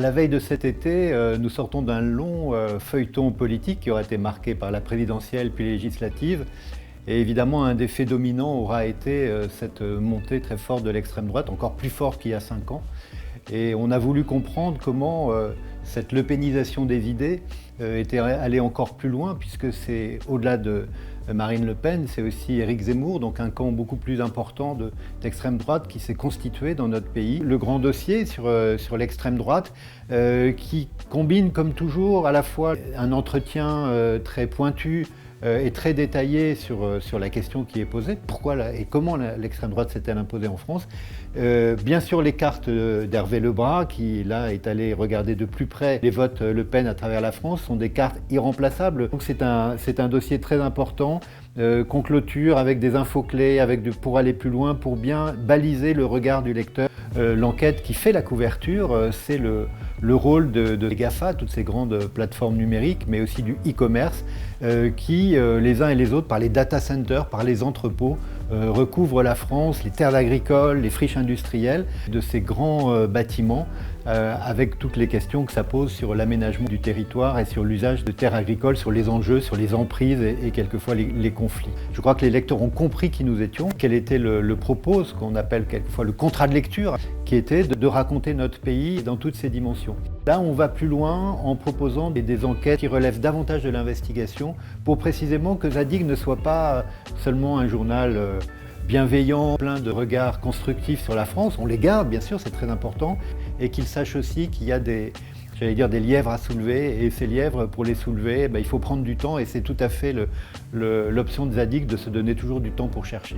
À la veille de cet été, nous sortons d'un long feuilleton politique qui aura été marqué par la présidentielle puis les législatives. Et évidemment, un des faits dominants aura été cette montée très forte de l'extrême droite, encore plus forte qu'il y a 5 ans. Et on a voulu comprendre comment cette lepénisation des idées était allée encore plus loin, puisque c'est au-delà de Marine Le Pen, c'est aussi Éric Zemmour, donc un camp beaucoup plus important d'extrême droite qui s'est constitué dans notre pays. Le grand dossier sur l'extrême droite qui combine comme toujours à la fois un entretien très pointu et très détaillé sur la question qui est posée, pourquoi et comment l'extrême droite s'est-elle imposée en France. Bien sûr les cartes d'Hervé Lebras, qui là est allé regarder de plus près les votes Le Pen à travers la France, sont des cartes irremplaçables. Donc c'est un dossier très important qu'on clôture avec des infos clés, pour aller plus loin, pour bien baliser le regard du lecteur. L'enquête qui fait la couverture, c'est le rôle de GAFA, toutes ces grandes plateformes numériques, mais aussi du e-commerce, qui, les uns et les autres, par les data centers, par les entrepôts, recouvrent la France, les terres agricoles, les friches industrielles, de ces grands bâtiments, avec toutes les questions que ça pose sur l'aménagement du territoire et sur l'usage de terres agricoles, sur les enjeux, sur les emprises et quelquefois les conflits. Je crois que les lecteurs ont compris qui nous étions, quel était le propos, ce qu'on appelle quelquefois le contrat de lecture, qui était de raconter notre pays dans toutes ses dimensions. Là, on va plus loin en proposant des enquêtes qui relèvent davantage de l'investigation pour précisément que Zadig ne soit pas seulement un journal bienveillant, plein de regards constructifs sur la France. On les garde, bien sûr, c'est très important, et qu'il sache aussi qu'il y a des lièvres à soulever, et ces lièvres, pour les soulever, il faut prendre du temps, et c'est tout à fait l'option de Zadig de se donner toujours du temps pour chercher.